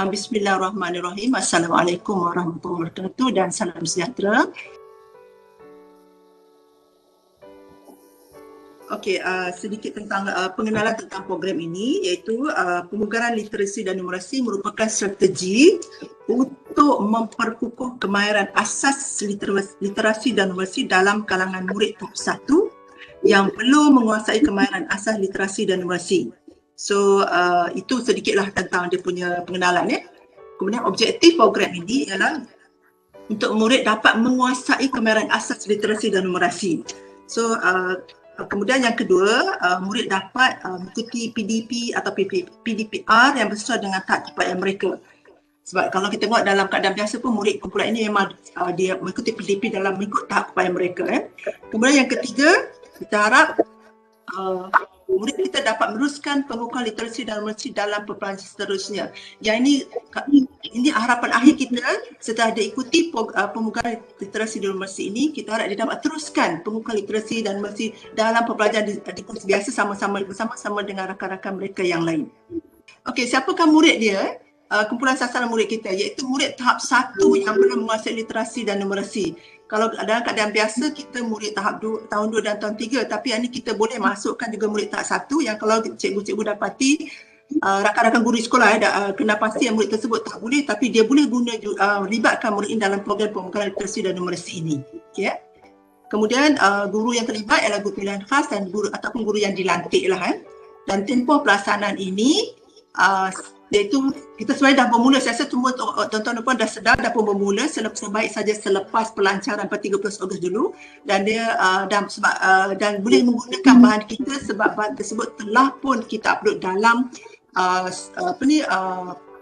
Bismillahirrahmanirrahim. Assalamualaikum warahmatullahi wabarakatuh dan salam sejahtera. Okey, sedikit tentang pengenalan tentang program ini, iaitu pemugaran literasi dan numerasi merupakan strategi untuk memperkukuh kemahiran asas literasi dan numerasi dalam kalangan murid tahap 1 yang belum menguasai kemahiran asas literasi dan numerasi. So, itu sedikitlah tentang dia punya pengenalan ya. Kemudian objektif program ini ialah untuk murid dapat menguasai kemahiran asas literasi dan numerasi. So, kemudian yang kedua, murid dapat mengikuti PDP atau PDPR yang bersesuai dengan tahap capaian mereka. Sebab kalau kita tengok dalam keadaan biasa pun murid kumpulan ini memang dia mengikuti PDP dalam mengikut tahap capaian mereka. Kemudian yang ketiga, kita harap murid kita dapat meneruskan pengukuhan literasi dan numerasi dalam pepelajaran seterusnya. Yang ini harapan akhir kita setelah dia ikuti pemugaran literasi dan numerasi ini, kita harap dia dapat teruskan pengukuhan literasi dan numerasi dalam pepelajaran di kursus biasa bersama-sama dengan rakan-rakan mereka yang lain. Okey, siapakah murid dia? Kumpulan sasaran murid kita iaitu murid tahap 1 yang belum menguasai literasi dan numerasi. Kalau dalam keadaan biasa kita murid tahap tahun 2 dan tahun 3, tapi yang ini kita boleh masukkan juga murid tahap 1 yang kalau cikgu-cikgu dapati rakan-rakan guru sekolah kena pasti yang murid tersebut tak boleh, tapi dia boleh guna libatkan murid ini dalam program pemugaran literasi dan numerasi ini. Okay. Kemudian guru yang terlibat ialah guru pilihan khas dan guru ataupun guru yang dilantik lah. Dan tempoh pelaksanaan ini iaitu kita sebenarnya dah bermula, saya rasa semua tuan-tuan dan puan dah sedar dah pun bermula sebaik saja selepas pelancaran pada 30 Ogos dulu, dan dia dan boleh menggunakan bahan kita sebab bahan tersebut telah pun kita upload dalam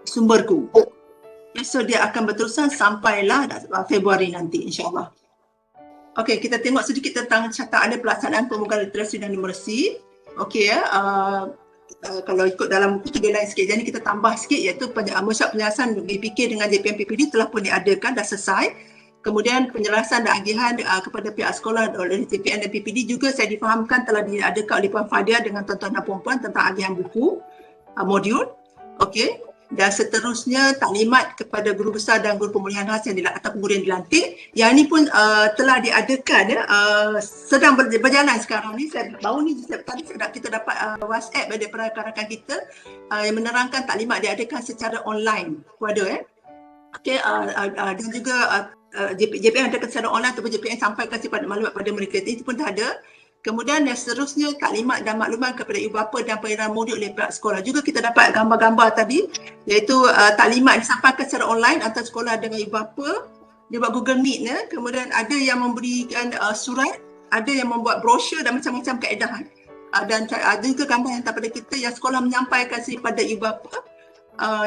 sumberku. So dia akan berterusan sampailah Februari nanti insya-Allah. Okey, kita tengok sedikit tentang catatan pelaksanaan pemugaran literasi dan numerasi. Okey ya, kalau ikut dalam buku tu dia lain sikit, jadi kita tambah sikit iaitu mesyuarat penjelasan BPK dengan JPM PPD telah pun diadakan, dah selesai. Kemudian penjelasan dan agihan kepada pihak sekolah oleh JPM dan PPD juga saya difahamkan telah diadakan oleh Puan Fadia dengan tuan-tuan dan puan-puan tentang agihan buku modul. Okey. Dan seterusnya taklimat kepada guru besar dan guru pemulihan khas atau guru yang dilantik. Yang ini pun telah diadakan sedang berjalan sekarang ni. Baru ni tadi kita dapat WhatsApp daripada rakan-rakan kita yang menerangkan taklimat diadakan secara online kepada okey, dan juga JPM adakan secara online ataupun JPM sampaikan sifat maklumat pada mereka. Itu pun dah ada. Kemudian yang seterusnya taklimat dan maklumat kepada ibu bapa dan pengiriman modul oleh pihak sekolah. Juga kita dapat gambar-gambar tadi iaitu taklimat disampaikan secara online antara sekolah dengan ibu bapa. Dia buat Google Meet ya. Kemudian ada yang memberikan surat, ada yang membuat brosur dan macam-macam kaedah. Dan ada juga gambar yang tak pada kita yang sekolah menyampaikan kepada ibu bapa.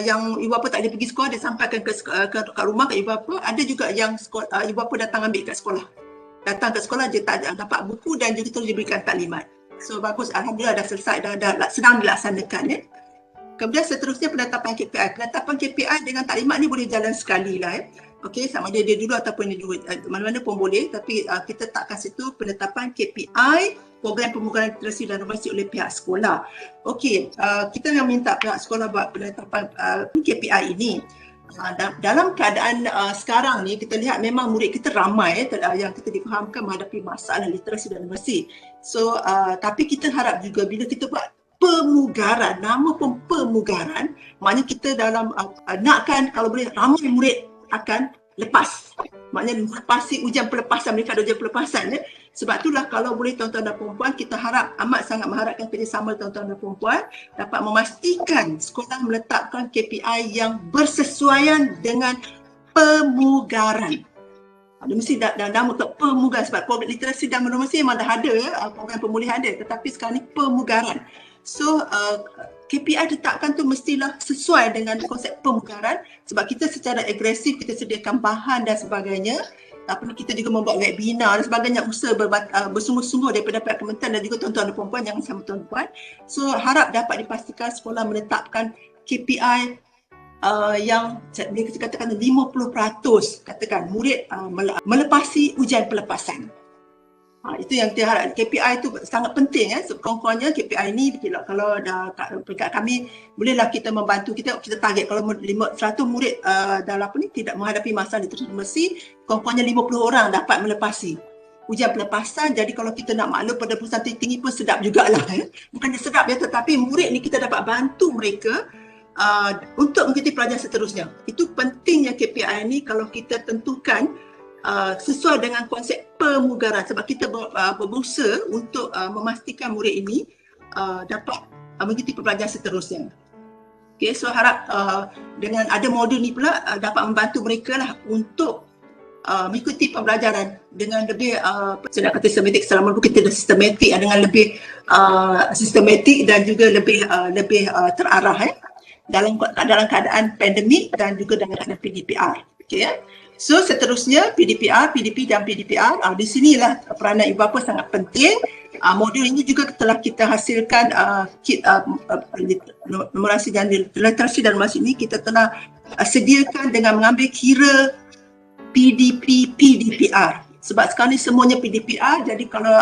Yang ibu bapa tak boleh pergi sekolah, dia sampaikan ke rumah ke ibu bapa. Ada juga yang ibu bapa datang ambil kat sekolah. Datang ke sekolah dia tak dapat buku dan juga terus diberikan taklimat. So bagus, alhamdulillah dah selesai, dah sedang dilaksanakan ya. Kemudian seterusnya penetapan KPI. Penetapan KPI dengan taklimat ni boleh jalan sekali lah ya. Okey, sama dia dulu ataupun dia dulu, mana-mana pun boleh, tapi kita takkan situ penetapan KPI program pemugaran literasi dan numerasi oleh pihak sekolah. Okey, kita yang minta pihak sekolah buat penetapan KPI ini. Dalam keadaan sekarang ni kita lihat memang murid kita ramai yang kita difahamkan menghadapi masalah literasi dan numerasi. So tapi kita harap juga bila kita buat pemugaran, nama pun pemugaran, maknanya kita dalam nakkan kalau boleh ramai murid akan lepas. Maknanya melepasi ujian pelepasan, mereka ada ujian pelepasan ya. Sebab itulah kalau boleh tuan-tuan dan puan-puan, kita harap amat sangat mengharapkan kerjasama tuan-tuan dan puan-puan dapat memastikan sekolah meletakkan KPI yang bersesuaian dengan pemugaran. Dia mesti nama untuk pemugaran sebab program literasi dan numerasi memang dah ada, program pemulihan ada, tetapi sekarang ni pemugaran. So KPI ditetapkan tu mestilah sesuai dengan konsep pemugaran sebab kita secara agresif kita sediakan bahan dan sebagainya. Kita juga membuat webinar dan sebagainya, usaha bersungguh-sungguh daripada pihak kementerian dan juga tuan-tuan dan puan-puan, jangan sama tuan-puan. So harap dapat dipastikan sekolah menetapkan KPI yang boleh kita katakan 50% katakan murid melepasi ujian pelepasan. Itu yang kita harap. KPI itu sangat penting ya. Sekurang-kurangnya KPI ni kalau dah peringkat kami, bolehlah kita membantu kita target kalau 100 murid dalam tidak menghadapi masalah literasi numerasi, kurang-kurangnya 50 orang dapat melepasi ujian pelepasan. Jadi kalau kita nak maklum pada perusahaan tinggi pun sedap jugalah ya. Bukannya sedap ya, tetapi murid ni kita dapat bantu mereka untuk mengikuti pelajaran seterusnya. Itu pentingnya KPI ni kalau kita tentukan sesuai dengan konsep pemugaran, sebab kita berusaha untuk memastikan murid ini dapat mengikuti pembelajaran seterusnya. Okay, so harap dengan ada modul ni pula dapat membantu mereka lah untuk mengikuti pembelajaran dengan lebih saya nak kata sistematik, selama kita dah sistematik dengan lebih sistematik dan juga lebih terarah dalam keadaan pandemik dan juga dalam keadaan PDPR. Okay, ya. So seterusnya PDPR, PDP dan PDPR, di sinilah peranan ibu bapa sangat penting. Modul ini juga telah kita hasilkan kit numerasi dan literasi dan numerasi ini kita telah sediakan dengan mengambil kira PDP, PDPR. Sebab sekarang ni semuanya PDPR, jadi kalau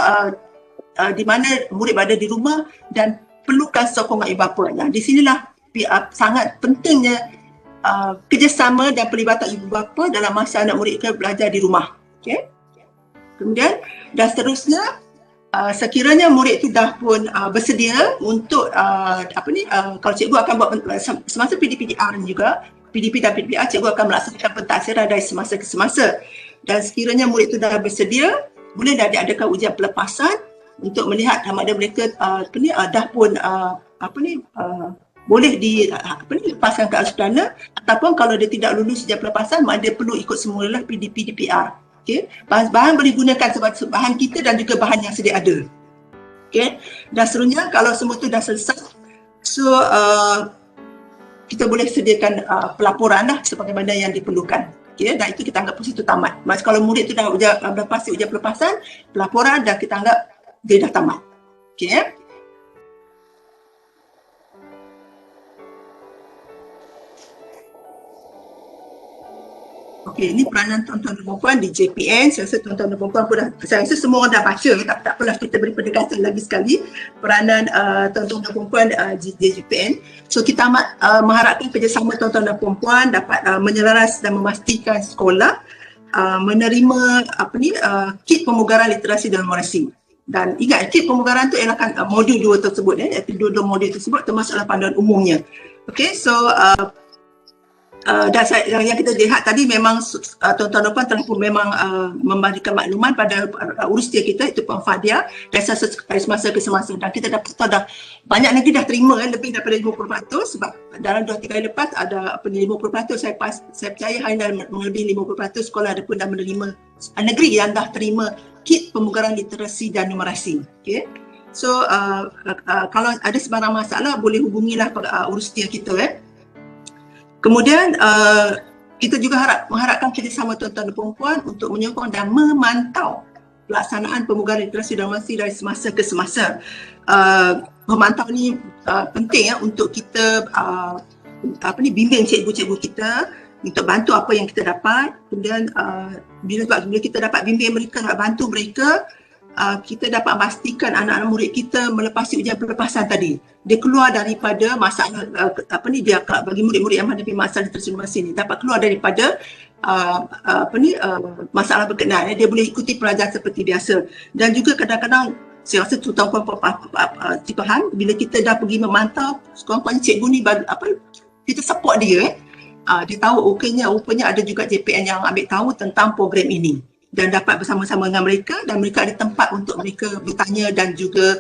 di mana murid berada di rumah dan perlukan sokongan ibu bapa. Di sinilah sangat pentingnya kerjasama dan pelibatan ibu bapa dalam masa anak murid belajar di rumah. Okay. Kemudian dan seterusnya sekiranya murid itu dah pun bersedia untuk kalau cikgu akan buat semasa PDPR juga, PDP dan PDPR, cikgu akan melaksanakan pentaksiran dari semasa ke semasa. Dan sekiranya murid itu dah bersedia, boleh dah diadakan ujian pelepasan untuk melihat sama ada mereka dah pun boleh dilepaskan ke asrana, ataupun kalau dia tidak lulus ujian pelepasan, maka dia perlu ikut semula PDP DPR. Okay. Bahan boleh gunakan sebab bahan kita dan juga bahan yang sedia ada. Okay. Dan seterusnya kalau semua itu dah selesai, so kita boleh sediakan pelaporan lah sebagaimana yang diperlukan. Okay. Dan itu kita anggap proses itu tamat. Mas kalau murid itu dah lepas ujian pelepasan, pelaporan dan kita anggap dia dah tamat. Okay. Okey, ini peranan tuan-tuan dan puan di JPN. Saya rasa tuan-tuan dan puan pun dah, saya rasa semua orang dah baca, tak apalah kita beri pendekatan lagi sekali peranan tuan-tuan dan puan di JPN. So kita amat mengharapkan kerjasama tuan-tuan dan puan dapat menyelaras dan memastikan sekolah menerima kit pemugaran literasi dan numerasi. Dan ingat, kit pemugaran tu ialah modul 2 tersebut, iaitu dua modul tersebut termasuklah panduan umumnya. Okey, so dan yang kita lihat tadi memang tuan-tuan dan puan telah pun memang memberikan makluman pada urustia kita, itu Puan Fadia, dan dari semasa ke semasa, dan kita dapat tahu dah banyak negeri dah terima lebih daripada 50%, sebab dalam 2-3 hari lepas ada 50%, saya percaya hanya melebihi 50% sekolah ada pun dah menerima, negeri yang dah terima kit pemugaran literasi dan numerasi. Okay. So kalau ada sebarang masalah boleh hubungilah urustia kita. Kemudian kita juga mengharapkan kerjasama tuan-tuan dan puan untuk menyokong dan memantau pelaksanaan pemugaran literasi dan numerasi dari semasa ke semasa. Memantau ni penting untuk kita bimbing cikgu-cikgu kita untuk bantu apa yang kita dapat. Kemudian bila kita dapat bimbing mereka, dapat bantu mereka, kita dapat pastikan anak-anak murid kita melepasi ujian pelepasan tadi. Dia keluar daripada masalah dia bagi murid-murid yang menghadapi masalah literasi numerasi ni dapat keluar daripada masalah berkenaan. Dia boleh ikuti pelajaran seperti biasa. Dan juga kadang-kadang saya rasa tuan-tuan faham bila kita dah pergi memantau sekurang-kurangnya cikgu ni kita support dia. Dia tahu rupanya ada juga JPN yang ambil tahu tentang program ini dan dapat bersama-sama dengan mereka, dan mereka ada tempat untuk mereka bertanya dan juga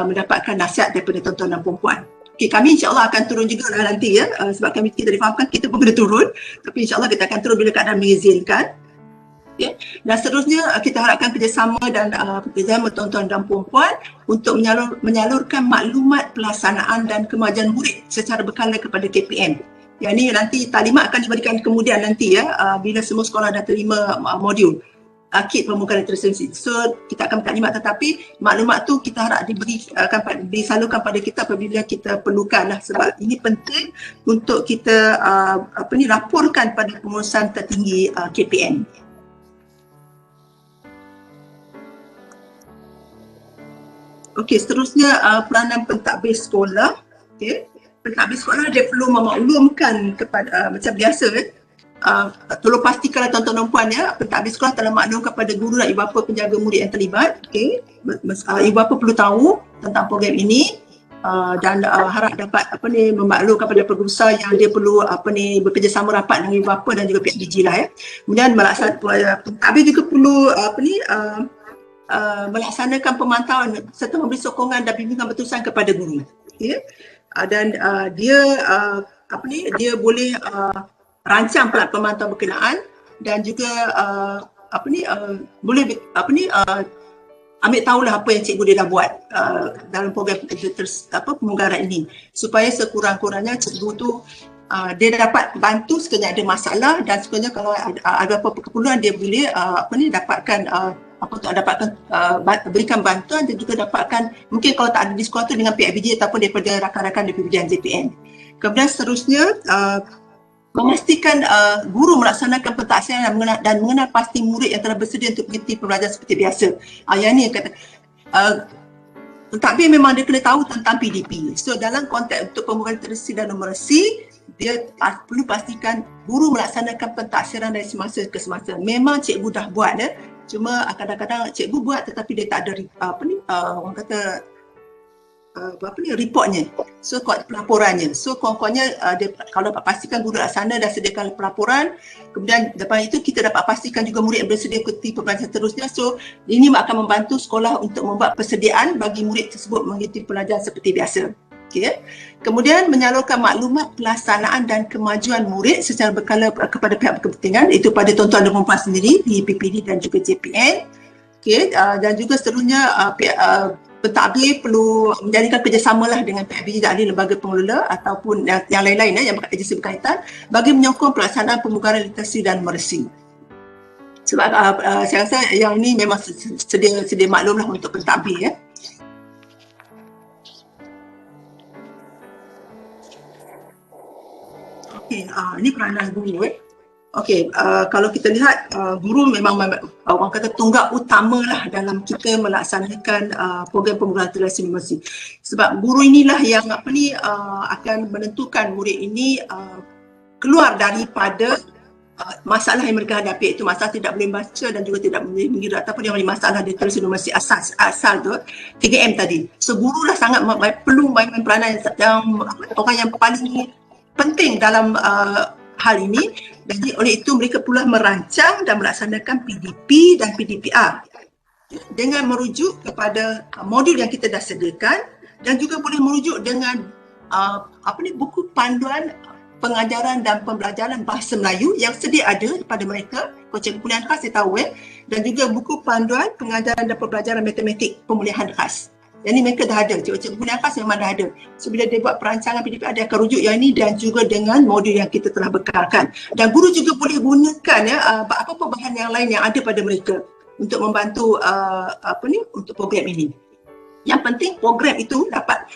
mendapatkan nasihat daripada tuan-tuan dan puan-puan. Okay, kami insya-Allah akan turun juga nanti sebab kita difahamkan kita pun kena turun, tapi insya-Allah kita akan turun bila keadaan mengizinkan. Okay. Dan seterusnya kita harapkan kerjasama dan kerjasama tuan-tuan dan puan-puan untuk menyalurkan maklumat pelaksanaan dan kemajuan murid secara berkala kepada KPM. Yang ini nanti taklimat akan diberikan kemudian nanti bila semua sekolah dah terima modul kit pemugaran literasi. So kita akan taklimat, tetapi maklumat tu kita harap disalurkan pada kita apabila kita perlukan lah, sebab ini penting untuk kita laporkan pada pengurusan tertinggi KPM. Okey, seterusnya peranan pentadbir sekolah. Okey, pentadbir sekolah dia perlu memaklumkan kepada macam biasa tolong pastikanlah tuan-tuan dan puan ya, pentadbir sekolah telah maklum kepada guru dan ibu bapa penjaga murid yang terlibat. Okey, ibu bapa perlu tahu tentang program ini dan harap dapat memaklumkan kepada pengurusa yang dia perlu bekerjasama rapat dengan ibu bapa dan juga pihak DG lah ya. Kemudian pentadbir juga perlu melaksanakan pemantauan serta memberi sokongan dan bimbingan berterusan kepada guru. Okay? Dan dia boleh rancang pemantauan berkenaan dan juga boleh ambil tahulah apa yang cikgu dia dah buat dalam program pemugaran ini supaya sekurang-kurangnya cikgu tu dia dapat bantu sekiranya ada masalah dan sekiranya kalau ada apa-apa keperluan dia boleh dapatkan berikan bantuan dan juga dapatkan mungkin kalau tak ada di sekolah tu dengan pihak BJ ataupun daripada rakan-rakan daripada bidang JPN. Kemudian seterusnya memastikan guru melaksanakan pentaksiran dan mengenal pasti murid yang telah bersedia untuk mengikuti pembelajaran seperti biasa. Yang ni kata pentadbir memang dia kena tahu tentang PDP. So dalam konteks untuk pembukaan literasi dan numerasi, dia perlu pastikan guru melaksanakan pentaksiran dari semasa ke semasa. Memang cikgu dah buat cuma kadang-kadang cikgu buat tetapi dia tak ada orang kata reportnya, so pelaporannya. So kurang-kurangnya dia kalau dapat pastikan guru laksana dan sediakan pelaporan, kemudian lepas itu kita dapat pastikan juga murid yang bersedia ikuti pembelajaran seterusnya. So ini akan membantu sekolah untuk membuat persediaan bagi murid tersebut mengikuti pelajaran seperti biasa. Okay. Kemudian menyalurkan maklumat pelaksanaan dan kemajuan murid secara berkala kepada pihak berkepentingan, itu pada tuan-tuan dan puan sendiri di PPD dan juga JPN. Okay. Dan juga seterusnya pentadbir perlu menjadikan kerjasamalah dengan pihak BJ dan ahli lembaga pengelola ataupun yang lain-lain yang agensi berkaitan bagi menyokong pelaksanaan pemugaran literasi dan numerasi. Sebab saya rasa yang ini memang sedia maklumlah untuk pentadbir ya. Okey, ini peranan guru Okey, kalau kita lihat guru memang orang kata tunggak utamalah dalam kita melaksanakan program pemugaran literasi numerasi. Sebab guru inilah yang akan menentukan murid ini keluar daripada masalah yang mereka hadapi, iaitu masalah tidak boleh baca dan juga tidak boleh mengira ataupun yang masalah literasi numerasi asal tu 3M tadi. So gurulah sangat perlu main peranan yang orang yang paling penting dalam hal ini. Jadi oleh itu mereka perlu merancang dan melaksanakan PDP dan PDPR dengan merujuk kepada modul yang kita dah sediakan dan juga boleh merujuk dengan buku panduan pengajaran dan pembelajaran bahasa Melayu yang sedia ada kepada mereka. Cikgu pemulihan khas saya tahu dan juga buku panduan pengajaran dan pembelajaran matematik pemulihan khas. Yang ni mereka dah ada, cikgu pemulihan khas memang dah ada. So bila dia buat perancangan PDP dia akan rujuk yang ini dan juga dengan modul yang kita telah bekalkan. Dan guru juga boleh gunakan apa-apa bahan yang lain yang ada pada mereka untuk membantu untuk program ini. Yang penting program itu dapat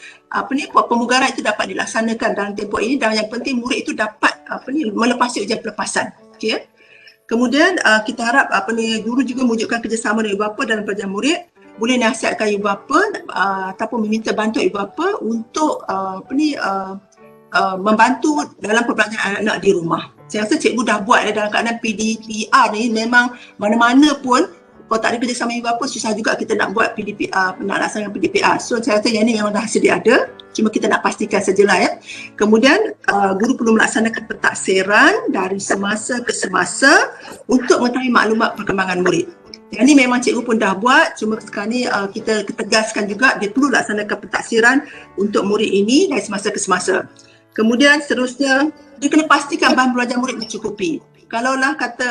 pemugaran itu dapat dilaksanakan dalam tempoh ini dan yang penting murid itu dapat melepasi ujian pelepasan. Okey. Kemudian kita harap guru juga mewujudkan kerjasama dengan ibu bapa dalam pelajaran murid, boleh nasihatkan ibu bapa ataupun meminta bantuan ibu bapa untuk membantu dalam pembelajaran anak-anak di rumah. Saya rasa cikgu dah buat dalam keadaan PDPR ni memang mana-mana pun kalau tak ada kerjasama ibu bapa susah juga kita nak buat PDPR, nak laksanakan PDPR. So saya rasa yang ni memang dah sedia ada, cuma kita nak pastikan sajalah ya. Kemudian guru perlu melaksanakan pentaksiran dari semasa ke semasa untuk mengetahui maklumat perkembangan murid. Yang ni memang cikgu pun dah buat, cuma sekarang ni kita tegaskan juga dia perlu laksanakan pentaksiran untuk murid ini dari semasa ke semasa. Kemudian seterusnya dia kena pastikan bahan belajar murid mencukupi. Kalaulah kata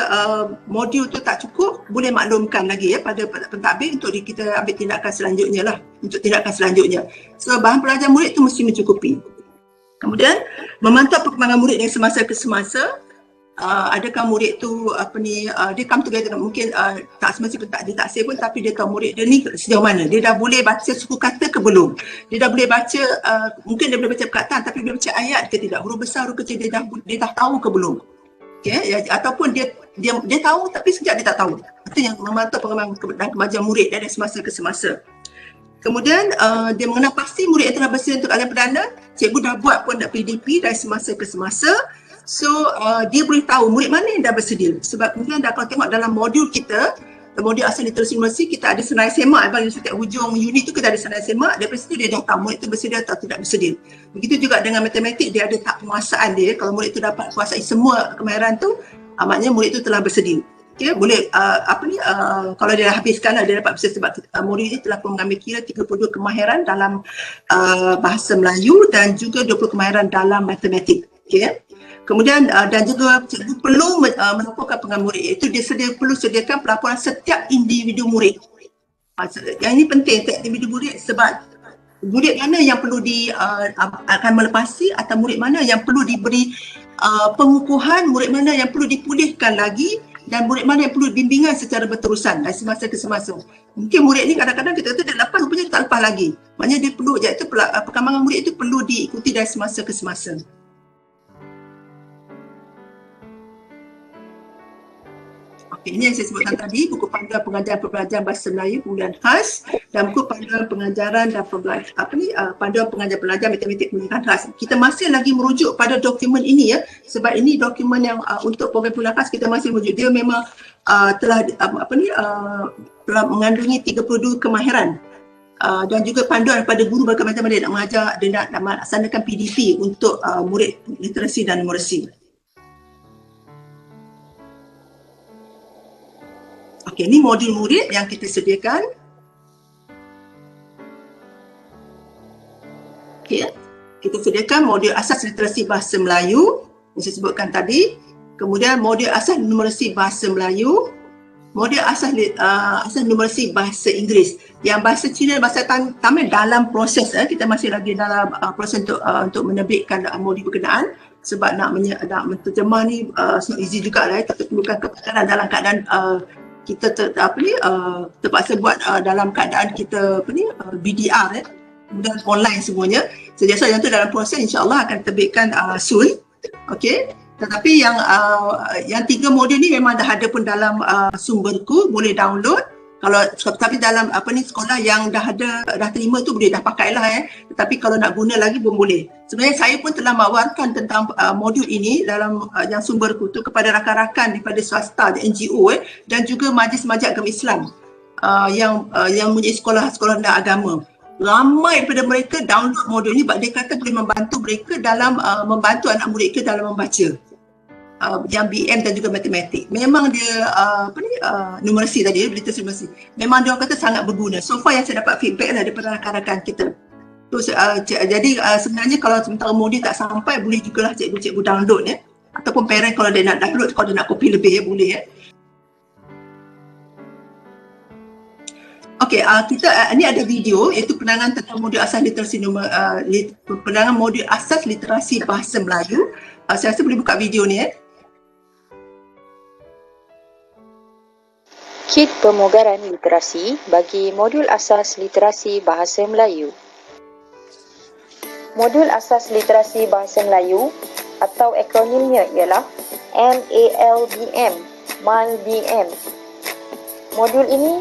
modul tu tak cukup, boleh maklumkan lagi ya pada pentadbir untuk kita ambil tindakan selanjutnya lah, untuk tindakan selanjutnya. So bahan pelajar murid tu mesti mencukupi. Kemudian memantau perkembangan murid dari semasa ke semasa. Adakah murid tu dia come together, mungkin tak semestinya ditaksir pun, tapi dia tahu murid dia ni sejauh mana, dia dah boleh baca suku kata ke belum, dia dah boleh baca mungkin dia boleh baca perkataan tapi dia baca ayat ke tidak, huruf besar huruf kecil dia dah tahu ke belum. Okay, ataupun dia tahu tapi sekejap dia tak tahu. Itu yang memantau perkembangan dan kemajuan murid dari semasa ke semasa. Kemudian dia mengenal pasti murid yang telah bersedia untuk aliran perdana, cikgu dah buat pun PDP dari semasa ke semasa. So dia boleh tahu murid mana yang dah bersedia. Sebab kemudian kalau tengok dalam modul kita, modul asal literasi numeracy, kita ada senarai semak. Bagi setiap hujung unit tu kita ada senarai semak. Daripada situ dia tengok tahu murid tu bersedia atau tidak bersedia. Begitu juga dengan matematik, dia ada tahap penguasaan dia. Kalau murid tu dapat kuasai semua kemahiran tu, maknanya murid tu telah bersedia. Okay, boleh kalau dia dah habiskan dia dapat bersedia sebab murid ini telah mengambil kira 32 kemahiran dalam bahasa Melayu dan juga 20 kemahiran dalam matematik. Okay. Kemudian dan juga cikgu perlu melaporkan pengalaman murid, iaitu dia perlu sediakan pelaporan setiap individu murid. Yang ini penting, setiap individu murid, sebab murid mana yang perlu akan melepasi atau murid mana yang perlu diberi pengukuhan, murid mana yang perlu dipulihkan lagi, dan murid mana yang perlu bimbingan secara berterusan dari semasa ke semasa. Mungkin murid ni kadang-kadang kita kata dia lepas, rupanya tak lepas lagi. Maknanya dia perlu, iaitu perkembangan murid itu perlu diikuti dari semasa ke semasa. Okey, ini yang saya sebutkan tadi, buku panduan pengajaran pembelajaran bahasa Melayu penggunaan khas dan buku panduan pengajaran dan panduan pengajaran pelajar matematik penggunaan khas. Kita masih lagi merujuk pada dokumen ini ya, sebab ini dokumen yang untuk program penggunaan khas kita masih merujuk. Dia memang telah telah mengandungi 32 kemahiran dan juga panduan pada guru bagaimana dia nak mengajar, dia nak melaksanakan PDP untuk murid literasi dan numeracy. Okey, ini modul murid yang kita sediakan. Okey, kita sediakan modul asas literasi bahasa Melayu yang saya sebutkan tadi. Kemudian modul asas numeracy bahasa Melayu, modul asas numeracy bahasa Inggeris. Yang bahasa Cina dan bahasa Tamil dalam proses, kita masih lagi dalam proses untuk menerbitkan modul berkenaan, sebab nak menterjemah ni not easy juga lah, kita perlukan kepakaran dalam keadaan kita terpaksa buat dalam keadaan kita BDR kemudian online semuanya. Sejasa yang tu dalam proses, insya-Allah akan terbitkan soon. Okey. Tetapi yang 3 modul ni memang dah ada pun dalam sumberku, boleh download. Kalau tapi dalam sekolah yang dah terima tu boleh dah pakailah Tetapi kalau nak guna lagi pun boleh. Sebenarnya saya pun telah menawarkan tentang modul ini dalam yang sumberku tu kepada rakan-rakan daripada swasta dan NGO dan juga majlis-majlis agama Islam yang mempunyai sekolah-sekolah dan agama. Ramai daripada mereka download modul ini sebab dia kata boleh membantu mereka dalam membantu anak murid mereka dalam membaca. Yang BM dan juga matematik. Memang dia numeracy tadi, literasi numeracy. Memang dia orang kata sangat berguna. So far yang saya dapat feedback lah daripada rakan-rakan kita. Jadi sebenarnya kalau sementara modul tak sampai, boleh jugalah cikgu-cikgu download ataupun parent kalau dia nak download, kalau dia nak copy lebih boleh Okey, kita ini ada video iaitu penangan tentang modul asas literasi penangan modul asas literasi bahasa Melayu. Saya rasa boleh buka video ni Kit pemugaran literasi bagi modul asas literasi bahasa Melayu. Modul asas literasi bahasa Melayu atau akronimnya ialah MALBM, MALBM. Modul ini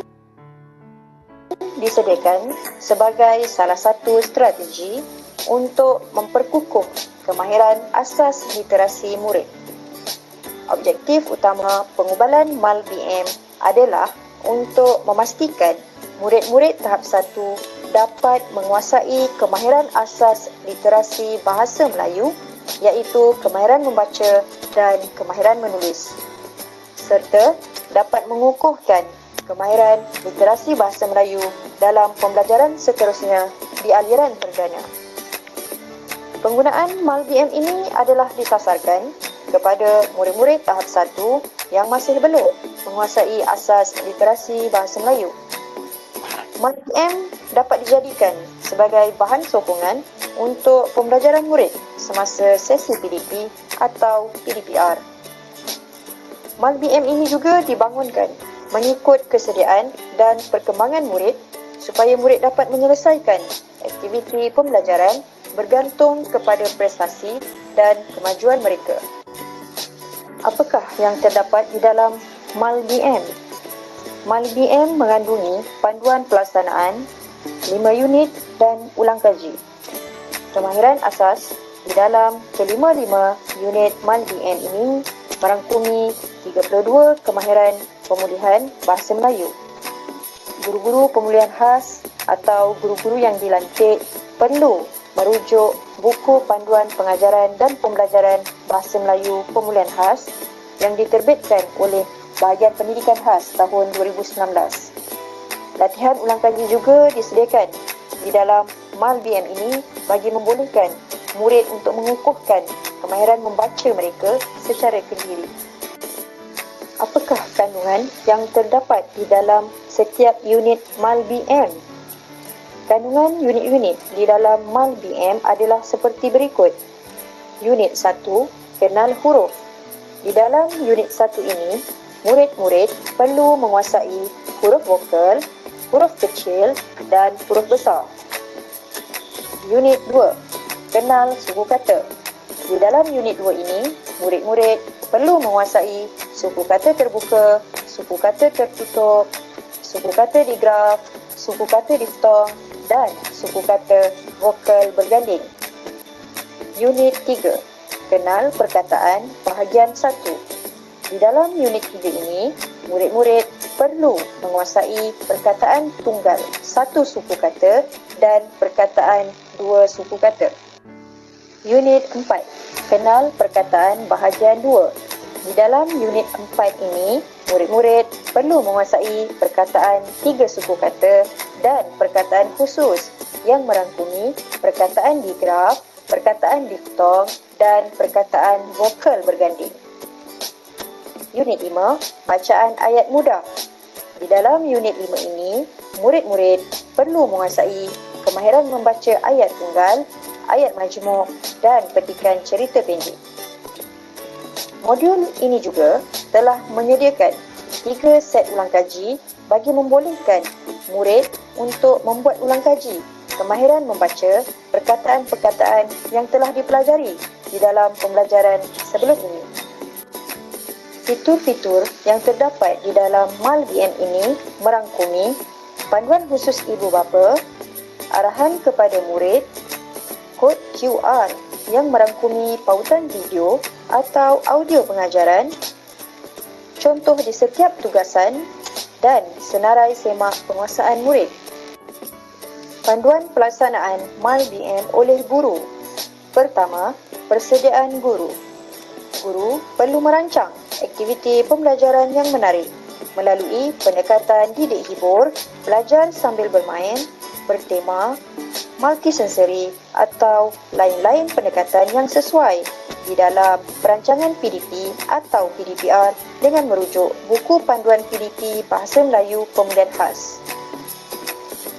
disediakan sebagai salah satu strategi untuk memperkukuh kemahiran asas literasi murid. Objektif utama pengubalan MALBM adalah untuk memastikan murid-murid tahap 1 dapat menguasai kemahiran asas literasi bahasa Melayu iaitu kemahiran membaca dan kemahiran menulis serta dapat mengukuhkan kemahiran literasi bahasa Melayu dalam pembelajaran seterusnya di aliran perdana. Penggunaan MALBM ini adalah disasarkan kepada murid-murid tahap 1 yang masih belum menguasai asas literasi bahasa Melayu. MALBM dapat dijadikan sebagai bahan sokongan untuk pembelajaran murid semasa sesi PDP atau PDPR. MALBM ini juga dibangunkan mengikut kesediaan dan perkembangan murid supaya murid dapat menyelesaikan aktiviti pembelajaran bergantung kepada prestasi dan kemajuan mereka. Apakah yang terdapat di dalam MALBM? MALBM mengandungi panduan pelaksanaan 5 unit dan ulang kaji. Kemahiran asas di dalam kelima-lima unit MAL-BM ini merangkumi 32 kemahiran pemulihan bahasa Melayu. Guru-guru pemulihan khas atau guru-guru yang dilantik perlu merujuk buku panduan pengajaran dan pembelajaran bahasa Melayu pemulihan khas yang diterbitkan oleh Bahagian Pendidikan Khas tahun 2019. Latihan ulang kaji juga disediakan di dalam MAL-BM ini bagi membolehkan murid untuk mengukuhkan kemahiran membaca mereka secara kendiri. Apakah kandungan yang terdapat di dalam setiap unit MAL-BM? Kandungan unit-unit di dalam MAL-BM adalah seperti berikut. Unit 1, kenal huruf. Di dalam unit 1 ini, murid-murid perlu menguasai huruf vokal, huruf kecil dan huruf besar. Unit 2, kenal suku kata. Di dalam unit 2 ini, murid-murid perlu menguasai suku kata terbuka, suku kata tertutup, suku kata digraf, suku kata diftong dan suku kata vokal berganding. Unit 3, kenal perkataan bahagian 1. Di dalam unit 3 ini, murid-murid perlu menguasai perkataan tunggal satu suku kata dan perkataan dua suku kata. Unit 4, kenal perkataan bahagian 2. Di dalam unit 4 ini, murid-murid perlu menguasai perkataan 3 suku kata dan perkataan khusus yang merangkumi perkataan digraf, perkataan diftong dan perkataan vokal berganding. Unit 5, bacaan ayat mudah. Di dalam unit 5 ini, murid-murid perlu menguasai kemahiran membaca ayat tunggal, ayat majmuk dan petikan cerita pendek. Modul ini juga telah menyediakan 3 set ulang kaji bagi membolehkan murid untuk membuat ulang kaji kemahiran membaca perkataan-perkataan yang telah dipelajari di dalam pembelajaran sebelum ini. Fitur-fitur yang terdapat di dalam MAL-BM ini merangkumi panduan khusus ibu bapa, arahan kepada murid, kod QR yang merangkumi pautan video atau audio pengajaran, contoh di setiap tugasan dan senarai semak penguasaan murid. Panduan pelaksanaan MAL-BM oleh guru. Pertama, persediaan guru. Guru perlu merancang aktiviti pembelajaran yang menarik melalui pendekatan didik hibur, belajar sambil bermain, bertema, multisensori atau lain-lain pendekatan yang sesuai di dalam perancangan PDP atau PDPR dengan merujuk buku panduan PDP Bahasa Melayu Pemulihan Khas.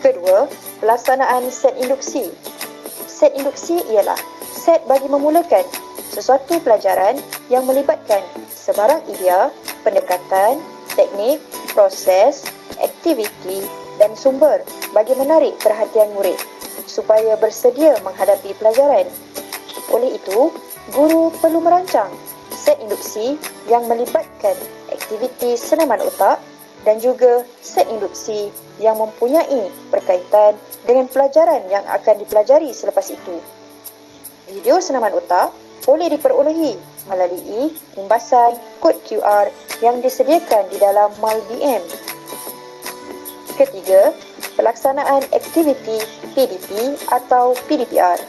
Kedua, pelaksanaan set induksi. Set induksi ialah set bagi memulakan sesuatu pelajaran yang melibatkan sebarang idea, pendekatan, teknik, proses, aktiviti dan sumber bagi menarik perhatian murid supaya bersedia menghadapi pelajaran. Oleh itu, guru perlu merancang set induksi yang melibatkan aktiviti senaman otak dan juga set induksi yang mempunyai berkaitan dengan pelajaran yang akan dipelajari selepas itu. Video senaman otak boleh diperolehi melalui imbasan kod QR yang disediakan di dalam MAL-BM. Ketiga, pelaksanaan aktiviti PDP atau PDPR.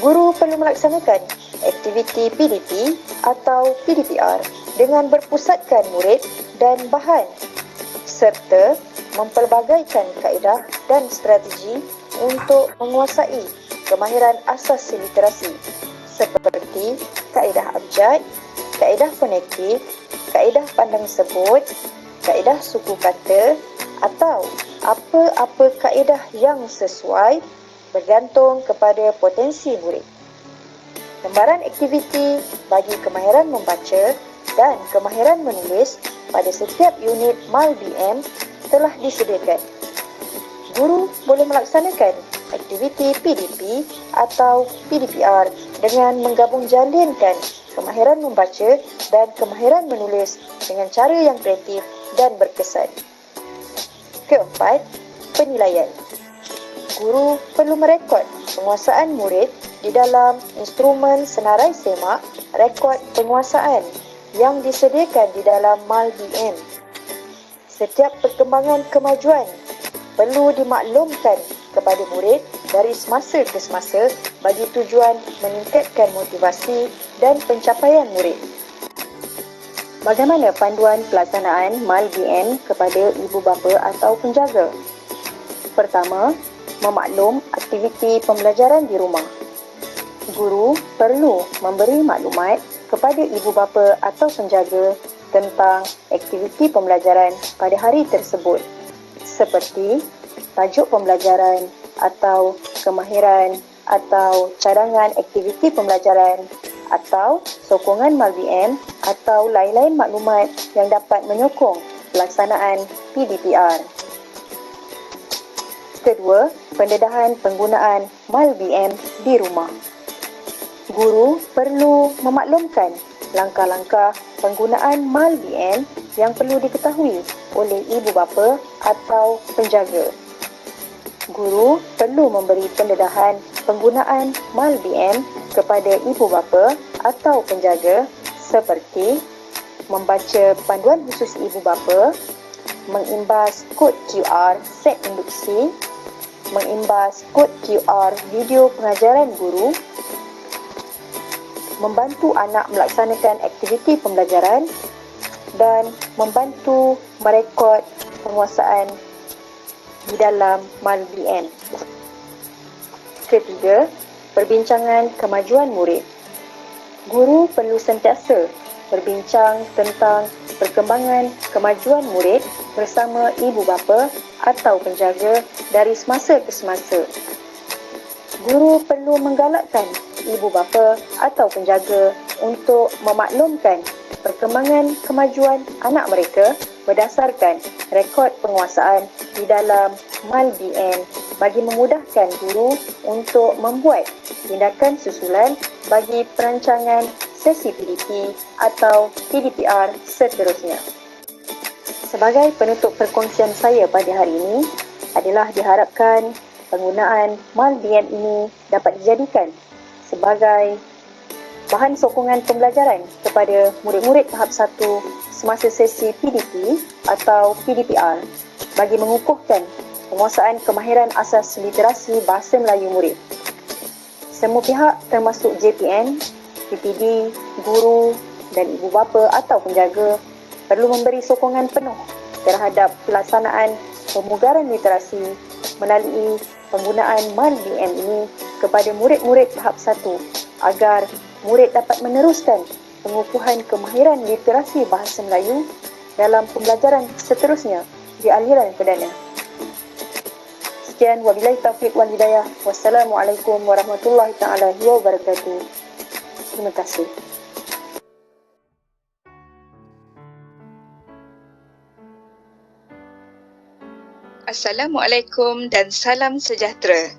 Guru perlu melaksanakan aktiviti PDP atau PDPR dengan berpusatkan murid dan bahan serta mempelbagaikan kaedah dan strategi untuk menguasai kemahiran asas literasi seperti kaedah abjad, kaedah fonetik, kaedah pandang sebut, kaedah suku kata atau apa-apa kaedah yang sesuai bergantung kepada potensi murid. Lembaran aktiviti bagi kemahiran membaca dan kemahiran menulis pada setiap unit MAL-BM telah disediakan. Guru boleh melaksanakan aktiviti PDP atau PDPR dengan menggabung jalinkan kemahiran membaca dan kemahiran menulis dengan cara yang kreatif dan berkesan. Keempat, penilaian. Guru perlu merekod penguasaan murid di dalam instrumen senarai semak rekod penguasaan yang disediakan di dalam MAL-BM. Setiap perkembangan kemajuan perlu dimaklumkan kepada murid dari semasa ke semasa bagi tujuan meningkatkan motivasi dan pencapaian murid. Bagaimana panduan pelaksanaan MAL-BM kepada ibu bapa atau penjaga? Pertama, memaklum aktiviti pembelajaran di rumah. Guru perlu memberi maklumat kepada ibu bapa atau penjaga tentang aktiviti pembelajaran pada hari tersebut, seperti tajuk pembelajaran atau kemahiran atau cadangan aktiviti pembelajaran atau sokongan MAL-BM atau lain-lain maklumat yang dapat menyokong pelaksanaan PDPR. Kedua, pendedahan penggunaan MAL-BM di rumah. Guru perlu memaklumkan langkah-langkah penggunaan MAL-BM yang perlu diketahui oleh ibu bapa atau penjaga. Guru perlu memberi pendedahan penggunaan MAL-BM kepada ibu bapa atau penjaga seperti membaca panduan khusus ibu bapa, mengimbas kod QR set induksi, mengimbas kod QR video pengajaran guru, membantu anak melaksanakan aktiviti pembelajaran dan membantu merekod penguasaan di dalam MAL-BM. Ketiga, perbincangan kemajuan murid. Guru perlu sentiasa berbincang tentang perkembangan kemajuan murid bersama ibu bapa atau penjaga dari semasa ke semasa. Guru perlu menggalakkan ibu bapa atau penjaga untuk memaklumkan perkembangan kemajuan anak mereka berdasarkan rekod penguasaan di dalam MAL-BM bagi memudahkan guru untuk membuat tindakan susulan bagi perancangan sesi PDP atau PDPR seterusnya. Sebagai penutup perkongsian saya pada hari ini adalah diharapkan penggunaan MAL-BM ini dapat dijadikan sebagai bahan sokongan pembelajaran kepada murid-murid tahap 1 semasa sesi PDP atau PDPR bagi mengukuhkan penguasaan kemahiran asas literasi bahasa Melayu murid. Semua pihak termasuk JPN, PPD, guru dan ibu bapa atau penjaga perlu memberi sokongan penuh terhadap pelaksanaan pemugaran literasi melalui penggunaan MAL-BM ini kepada murid-murid tahap 1 agar murid dapat meneruskan pengukuhan kemahiran literasi bahasa Melayu dalam pembelajaran seterusnya di aliran perdana. Sekian, wabillahi taufiq wal hidayah. Wassalamualaikum warahmatullahi taala wabarakatuh. Terima kasih. Assalamualaikum dan salam sejahtera.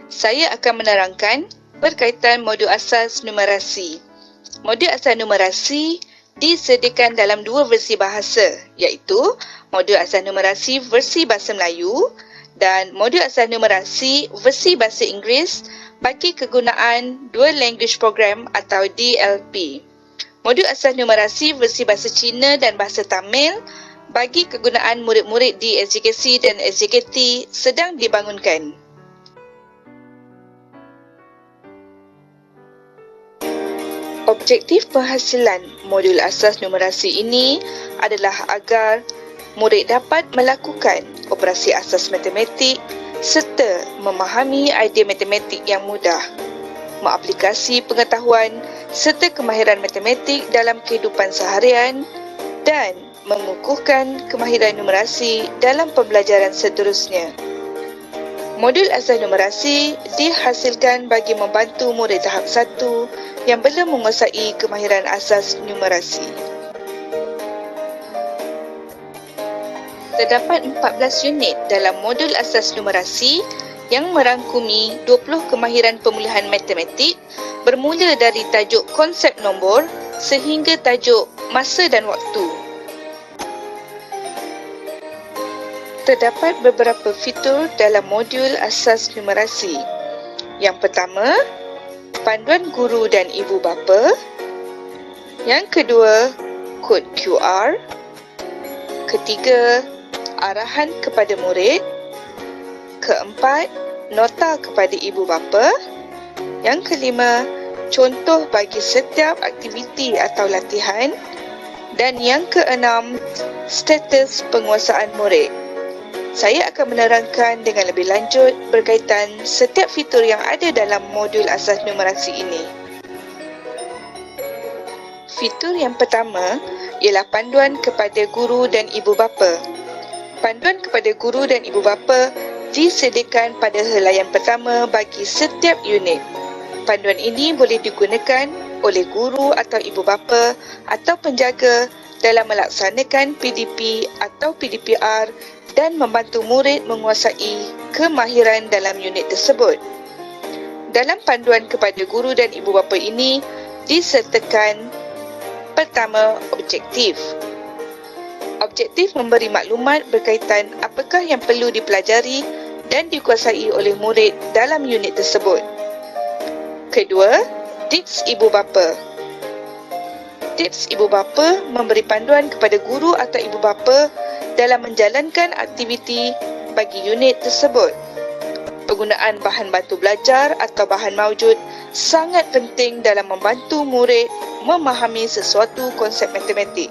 Saya akan menerangkan berkaitan modul asas numerasi. Modul asas numerasi disediakan dalam dua versi bahasa, iaitu modul asas numerasi versi bahasa Melayu dan modul asas numerasi versi bahasa Inggeris bagi kegunaan Dual Language Program atau DLP. Modul asas numerasi versi bahasa Cina dan bahasa Tamil bagi kegunaan murid-murid di SJKC dan SJKT sedang dibangunkan. Objektif penghasilan modul asas numerasi ini adalah agar murid dapat melakukan operasi asas matematik serta memahami idea matematik yang mudah, mengaplikasi pengetahuan serta kemahiran matematik dalam kehidupan seharian dan mengukuhkan kemahiran numerasi dalam pembelajaran seterusnya. Modul asas numerasi dihasilkan bagi membantu murid tahap 1 yang belum menguasai kemahiran asas numerasi. Terdapat 14 unit dalam modul asas numerasi yang merangkumi 20 kemahiran pemulihan matematik bermula dari tajuk konsep nombor sehingga tajuk masa dan waktu. Terdapat beberapa fitur dalam modul asas numerasi. Yang pertama, panduan guru dan ibu bapa. Yang kedua, kod QR. Ketiga, arahan kepada murid. Keempat, nota kepada ibu bapa. Yang kelima, contoh bagi setiap aktiviti atau latihan. Dan yang keenam, status penguasaan murid. Saya akan menerangkan dengan lebih lanjut berkaitan setiap fitur yang ada dalam modul asas numerasi ini. Fitur yang pertama ialah panduan kepada guru dan ibu bapa. Panduan kepada guru dan ibu bapa disediakan pada helaian pertama bagi setiap unit. Panduan ini boleh digunakan oleh guru atau ibu bapa atau penjaga dalam melaksanakan PDP atau PDPR dan membantu murid menguasai kemahiran dalam unit tersebut. Dalam panduan kepada guru dan ibu bapa ini disertakan pertama, objektif. Objektif memberi maklumat berkaitan apakah yang perlu dipelajari dan dikuasai oleh murid dalam unit tersebut. Kedua, tips ibu bapa. Tips ibu bapa memberi panduan kepada guru atau ibu bapa dalam menjalankan aktiviti bagi unit tersebut. Penggunaan bahan bantu belajar atau bahan maujud sangat penting dalam membantu murid memahami sesuatu konsep matematik.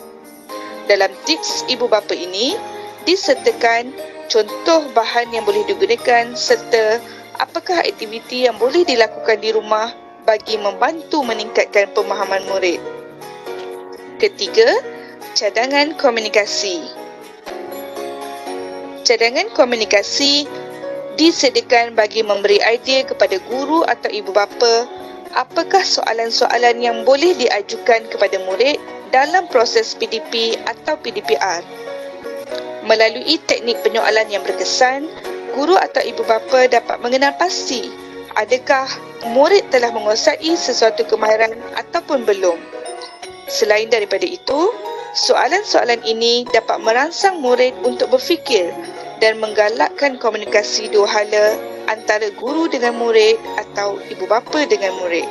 Dalam tips ibu bapa ini disertakan contoh bahan yang boleh digunakan serta apakah aktiviti yang boleh dilakukan di rumah bagi membantu meningkatkan pemahaman murid. Ketiga, cadangan komunikasi. Cadangan komunikasi disediakan bagi memberi idea kepada guru atau ibu bapa apakah soalan-soalan yang boleh diajukan kepada murid dalam proses PDP atau PDPR. Melalui teknik penyoalan yang berkesan, guru atau ibu bapa dapat mengenal pasti adakah murid telah menguasai sesuatu kemahiran ataupun belum. Selain daripada itu, soalan-soalan ini dapat merangsang murid untuk berfikir dan menggalakkan komunikasi dua hala antara guru dengan murid atau ibu bapa dengan murid.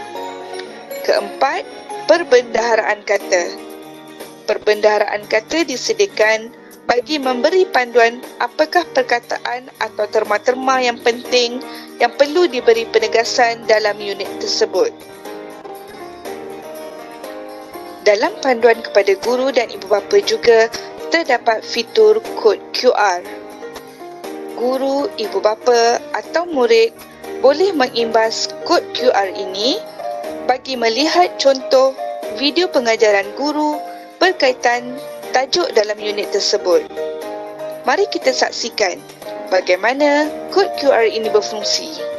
Keempat, perbendaharaan kata. Perbendaharaan kata disediakan bagi memberi panduan apakah perkataan atau terma-terma yang penting yang perlu diberi penegasan dalam unit tersebut. Dalam panduan kepada guru dan ibu bapa juga terdapat fitur kod QR. Guru, ibu bapa atau murid boleh mengimbas kod QR ini bagi melihat contoh video pengajaran guru berkaitan tajuk dalam unit tersebut. Mari kita saksikan bagaimana kod QR ini berfungsi.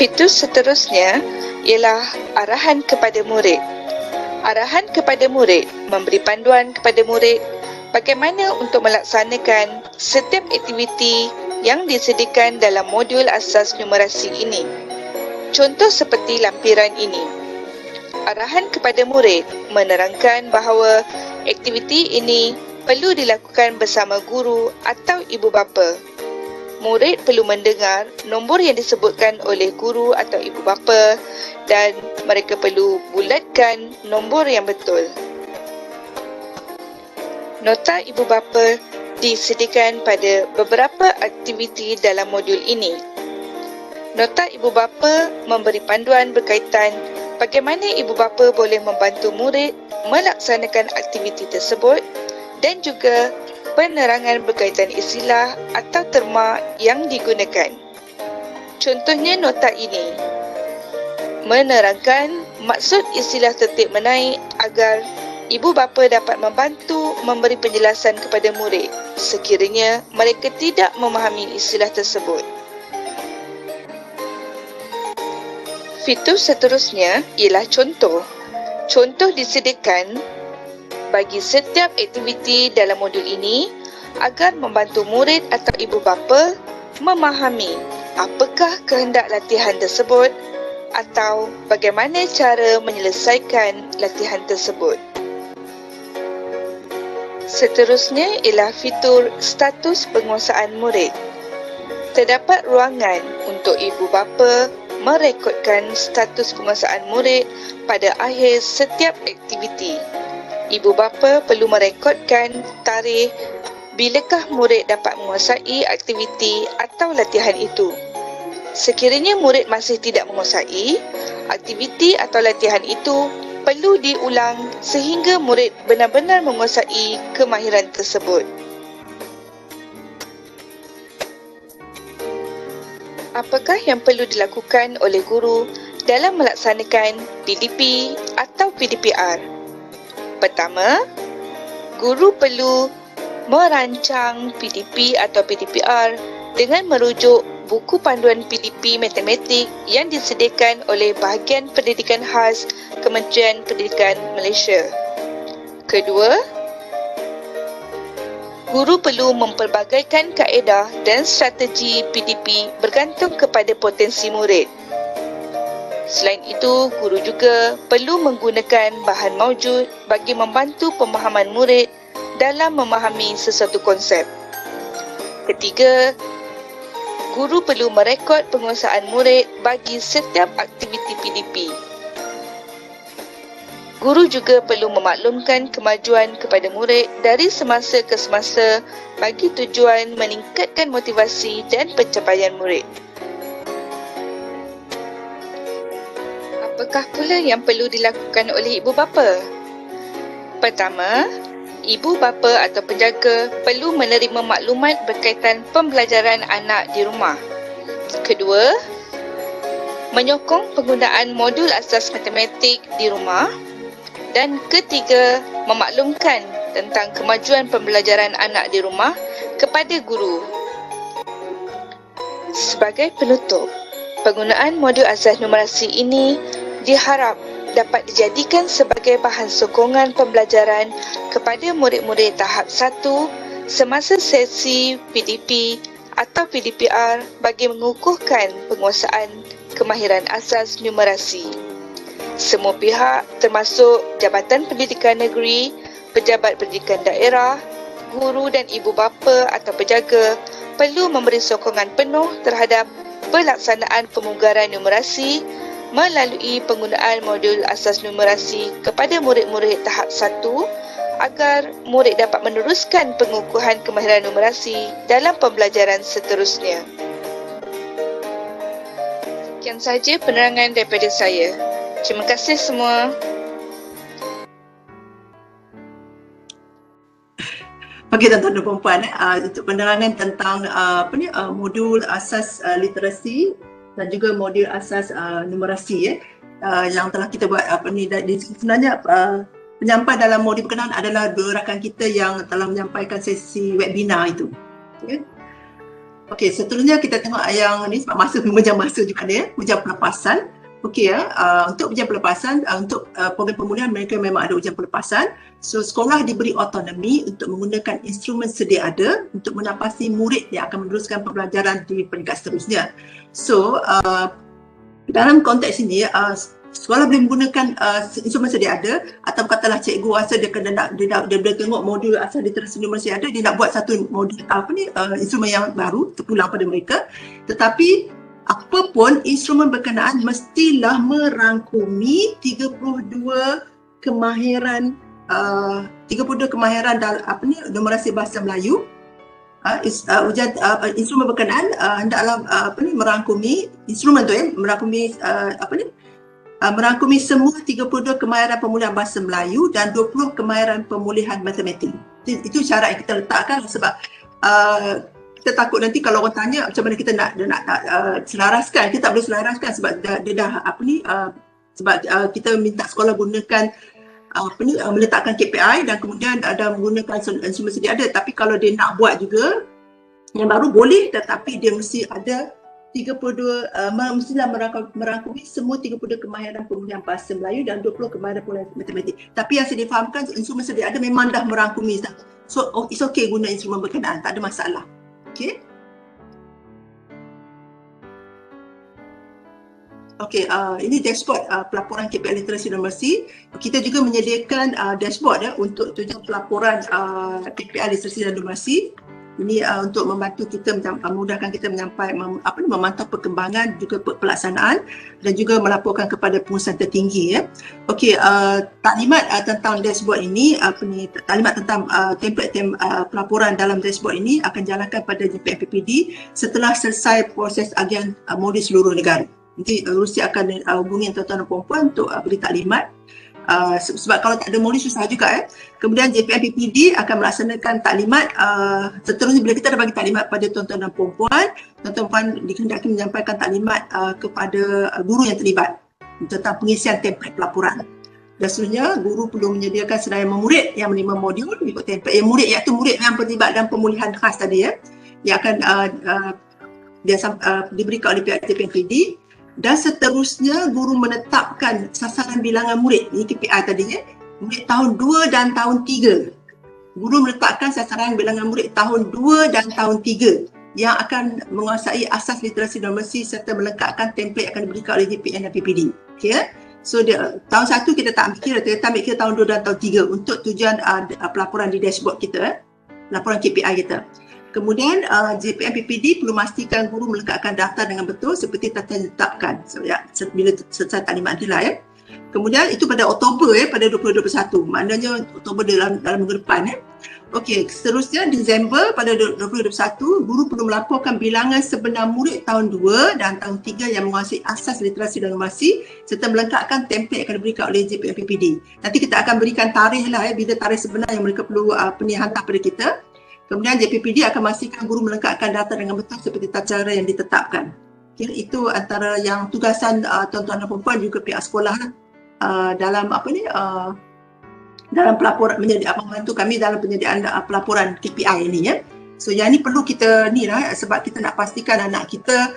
Fitur seterusnya ialah arahan kepada murid. Arahan kepada murid memberi panduan kepada murid bagaimana untuk melaksanakan setiap aktiviti yang disediakan dalam modul asas numerasi ini. Contoh seperti lampiran ini. Arahan kepada murid menerangkan bahawa aktiviti ini perlu dilakukan bersama guru atau ibu bapa. Murid perlu mendengar nombor yang disebutkan oleh guru atau ibu bapa dan mereka perlu bulatkan nombor yang betul. Nota ibu bapa disediakan pada beberapa aktiviti dalam modul ini. Nota ibu bapa memberi panduan berkaitan bagaimana ibu bapa boleh membantu murid melaksanakan aktiviti tersebut dan juga penerangan berkaitan istilah atau terma yang digunakan. Contohnya nota ini menerangkan maksud istilah tertib menaik agar ibu bapa dapat membantu memberi penjelasan kepada murid sekiranya mereka tidak memahami istilah tersebut. Fitur seterusnya ialah contoh. Contoh disediakan bagi setiap aktiviti dalam modul ini agar membantu murid atau ibu bapa memahami apakah kehendak latihan tersebut atau bagaimana cara menyelesaikan latihan tersebut. Seterusnya ialah fitur status penguasaan murid. Terdapat ruangan untuk ibu bapa merekodkan status penguasaan murid pada akhir setiap aktiviti. Ibu bapa perlu merekodkan tarikh bilakah murid dapat menguasai aktiviti atau latihan itu. Sekiranya murid masih tidak menguasai, aktiviti atau latihan itu perlu diulang sehingga murid benar-benar menguasai kemahiran tersebut. Apakah yang perlu dilakukan oleh guru dalam melaksanakan PDP atau PDPR? Pertama, guru perlu merancang PDP atau PDPR dengan merujuk buku panduan PDP matematik yang disediakan oleh Bahagian Pendidikan Khas Kementerian Pendidikan Malaysia. Kedua, guru perlu memperbagaikan kaedah dan strategi PDP bergantung kepada potensi murid. Selain itu, guru juga perlu menggunakan bahan maujud bagi membantu pemahaman murid dalam memahami sesuatu konsep. Ketiga, guru perlu merekod penguasaan murid bagi setiap aktiviti PDP. Guru juga perlu memaklumkan kemajuan kepada murid dari semasa ke semasa bagi tujuan meningkatkan motivasi dan pencapaian murid. Apakah pula yang perlu dilakukan oleh ibu bapa? Pertama, ibu bapa atau penjaga perlu menerima maklumat berkaitan pembelajaran anak di rumah. Kedua, menyokong penggunaan modul asas matematik di rumah. Dan ketiga, memaklumkan tentang kemajuan pembelajaran anak di rumah kepada guru. Sebagai penutup, penggunaan modul asas numerasi ini diharap dapat dijadikan sebagai bahan sokongan pembelajaran kepada murid-murid tahap 1 semasa sesi PDP atau PDPR bagi mengukuhkan penguasaan kemahiran asas numerasi. Semua pihak termasuk Jabatan Pendidikan Negeri, Pejabat Pendidikan Daerah, guru dan ibu bapa atau penjaga perlu memberi sokongan penuh terhadap pelaksanaan pemugaran numerasi melalui penggunaan modul asas numerasi kepada murid-murid tahap 1 agar murid dapat meneruskan pengukuhan kemahiran numerasi dalam pembelajaran seterusnya. Sekian sahaja penerangan daripada saya. Terima kasih semua. Okey tuan-tuan dan puan-puan, untuk penerangan tentang modul asas literasi dan juga modul asas numerasi yang telah kita buat sebenarnya penyampai dalam modul berkenaan adalah dua rakan kita yang telah menyampaikan sesi webinar itu. Okey, seterusnya kita tengok yang ni sebab masa menjam masa juga dia, ujian pelepasan. Okey untuk ujian pelepasan, untuk program pemulihan mereka memang ada ujian pelepasan. So sekolah diberi autonomi untuk menggunakan instrumen sedia ada untuk menapasi murid yang akan meneruskan pembelajaran di peringkat seterusnya. So dalam konteks ini sekolah boleh menggunakan instrumen sedia ada, atau katalah cikgu rasa dia boleh tengok modul asal literasi numerasi ada, dia nak buat satu modul instrumen yang baru terpulang pada mereka. Tetapi apapun instrumen berkenaan mestilah merangkumi 32 kemahiran dalam numerasi bahasa Melayu. Instrumen berkenaan hendaklah merangkumi instrumen tu merangkumi semua 32 kemahiran pemulihan bahasa Melayu dan 20 kemahiran pemulihan matematik. Itu syarat yang kita letakkan sebab kita takut nanti kalau orang tanya macam mana kita nak selaraskan, kita tak boleh selaraskan sebab dia dah sebab kita minta sekolah gunakan meletakkan KPI dan kemudian ada menggunakan instrumen sedia ada, tapi kalau dia nak buat juga yang baru boleh, tetapi dia mesti ada 32 mestilah merangkumi semua 32 kemahiran pemilihan bahasa Melayu dan 20 kemahiran pemilihan matematik. Tapi yang saya difahamkan instrumen sedia ada memang dah merangkumi dah. So it's okay guna instrumen berkenaan, tak ada masalah. Okay. Okey, ini dashboard pelaporan KPI literasi dan numerasi. Kita juga menyediakan dashboard untuk tujuan pelaporan KPI literasi dan numerasi. Ini untuk membantu kita, memudahkan kita memantau perkembangan juga pelaksanaan dan juga melaporkan kepada pengurusan tertinggi. Okey, taklimat tentang dashboard ini, taklimat tentang template pelaporan dalam dashboard ini akan jalankan pada JPM-PPD setelah selesai proses agian modul seluruh negara. Nanti Rusi akan hubungi tuan-tuan dan puan-puan untuk beri taklimat. Sebab kalau tak ada modul susah juga. Kemudian JPM-PPD akan melaksanakan taklimat. Seterusnya bila kita dah bagi taklimat pada tuan-tuan dan puan-puan, tuan-tuan dikehendaki menyampaikan taklimat kepada guru yang terlibat tentang pengisian template pelaporan. Dan seterusnya guru perlu menyediakan senarai memurid yang menerima modul mengikut template. Murid iaitu murid yang terlibat dalam pemulihan khas tadi yang akan diberikan oleh pihak JPM-PPD. Dan seterusnya guru menetapkan sasaran bilangan murid, ini KPI tadi murid tahun 2 dan tahun 3. Guru menetapkan sasaran bilangan murid tahun 2 dan tahun 3 yang akan menguasai asas literasi dan numerasi serta melengkapkan template yang akan diberikan oleh JPM dan PPD. Okay? So tahun 1 kita tak ambil kira, kita ambil kira tahun 2 dan tahun 3 untuk tujuan pelaporan di dashboard kita, laporan KPI kita. Kemudian JPM-PPD perlu memastikan guru melengkapkan daftar dengan betul seperti telah ditetapkan bila selesai taklimat nantilah. Kemudian itu pada Oktober pada 2021, maknanya Oktober dalam minggu depan. Okey, seterusnya Disember pada 2021, guru perlu melaporkan bilangan sebenar murid tahun 2 dan tahun 3 yang menguasai asas literasi dan numerasi serta melengkapkan template yang akan diberikan oleh JPM-PPD. Nanti kita akan berikan tarikh lah bila tarikh sebenar yang mereka perlu hantar pada kita. Kemudian JPPD akan memastikan guru melengkapkan data dengan betul seperti tata cara yang ditetapkan. Okay, itu antara yang tugasan tuan-tuan dan puan-puan juga pihak sekolah dalam dalam pelaporan, membantu kami dalam penyediaan pelaporan KPI ini. So yang ni perlu kita sebab kita nak pastikan anak kita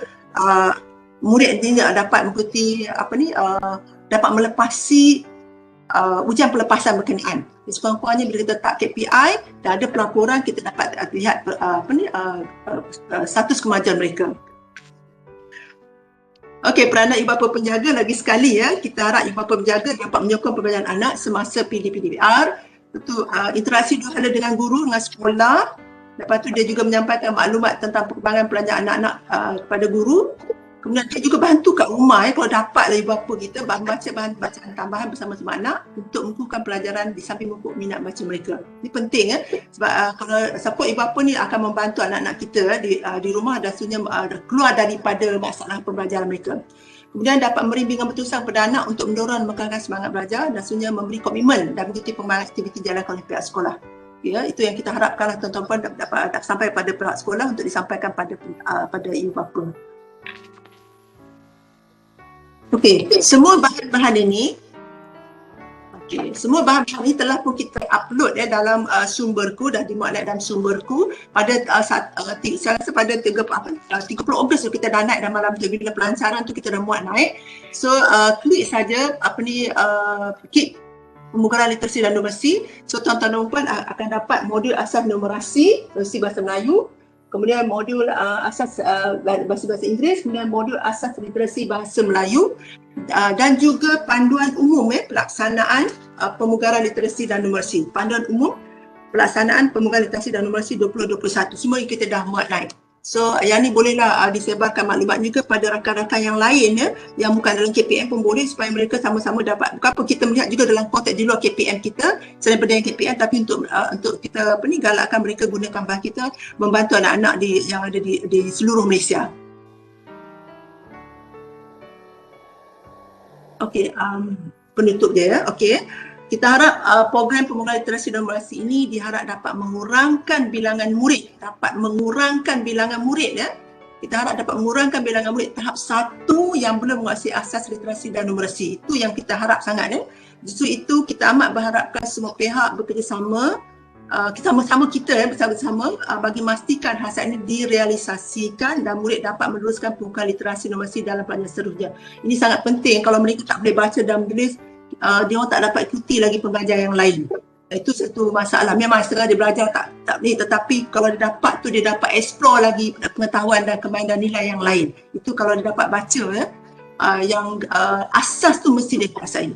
murid ini dapat mengikuti dapat melepasi ujian pelepasan berkenaan. Sekurang-kurangnya bila kita letak KPI dan ada pelaporan, kita dapat lihat status kemajuan mereka. Okey, peranan ibu bapa penjaga lagi sekali kita harap ibu bapa penjaga dapat menyokong pembelajaran anak semasa PDPDBR. Tentu interaksi dua hala dengan guru, dengan sekolah. Lepas tu dia juga menyampaikan maklumat tentang perkembangan pelajaran anak-anak kepada guru. Kemudian dia juga bantu kat rumah kalau dapatlah ibu bapa kita baca bahan bacaan tambahan bersama-sama anak untuk mengukuhkan pelajaran di samping mengukuh minat baca mereka. Ini penting sebab kalau support ibu bapa ni akan membantu anak-anak kita di rumah dan sebenarnya keluar daripada masalah pembelajaran mereka. Kemudian dapat memberi bimbingan betusan kepada anak untuk mendorong dan memegang semangat belajar dan sebenarnya memberi komitmen dan mengikuti pengembangan aktiviti dijalankan oleh pihak sekolah. Ya, itu yang kita harapkanlah tuan-tuan dapat sampai pada pihak sekolah untuk disampaikan pada ibu bapa. Okey, semua bahan-bahan ini telah pun kita upload dalam sumberku, dah dimuat dalam sumberku pada saya rasa pada 30 Ogos kita dah naik dah malam tu, bila pelancaran tu kita dah muat naik. So klik saja klik pemugaran literasi dan numerasi. So tuan-tuan dan puan akan dapat modul asas numerasi bahasa Melayu, kemudian modul asas bahasa Inggeris, kemudian modul asas literasi bahasa Melayu dan juga panduan umum pelaksanaan pemugaran literasi dan numerasi. Panduan umum pelaksanaan pemugaran literasi dan numerasi 2021. Semua kita dah muat naik. So yang ni bolehlah disebarkan maklumat juga pada rakan-rakan yang lain yang bukan dalam KPM pun boleh supaya mereka sama-sama dapat. Bukan apa kita melihat juga dalam konteks di luar KPM kita selain pada yang KPM, tapi untuk kita galakkan mereka gunakan bahan kita membantu anak-anak yang ada di seluruh Malaysia. Okey, penutup dia Okey. Kita harap program pemugaran literasi dan numerasi ini diharap dapat mengurangkan bilangan murid, ya. Kita harap dapat mengurangkan bilangan murid tahap 1 yang belum menguasai asas literasi dan numerasi. Itu yang kita harap sangat, ya. Justru itu kita amat berharapkan semua pihak bekerjasama, bersama-sama bagi memastikan hasrat ini direalisasikan dan murid dapat meneruskan pemugaran literasi numerasi dalam pelajaran seterusnya. Ini sangat penting. Kalau mereka tak boleh baca dan menulis, dia orang tak dapat ikuti lagi pembelajaran yang lain. Itu satu masalah. Memang setengah dia belajar tak boleh, tetapi kalau dia dapat tu, dia dapat explore lagi pengetahuan dan kemahiran nilai yang lain. Itu kalau dia dapat baca, ya. Yang asas tu mesti dia kuasai.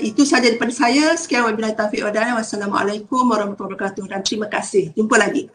Itu saja daripada saya. Sekian wabillahi taufiq wal hidayah. Wassalamualaikum warahmatullahi wabarakatuh dan terima kasih. Jumpa lagi.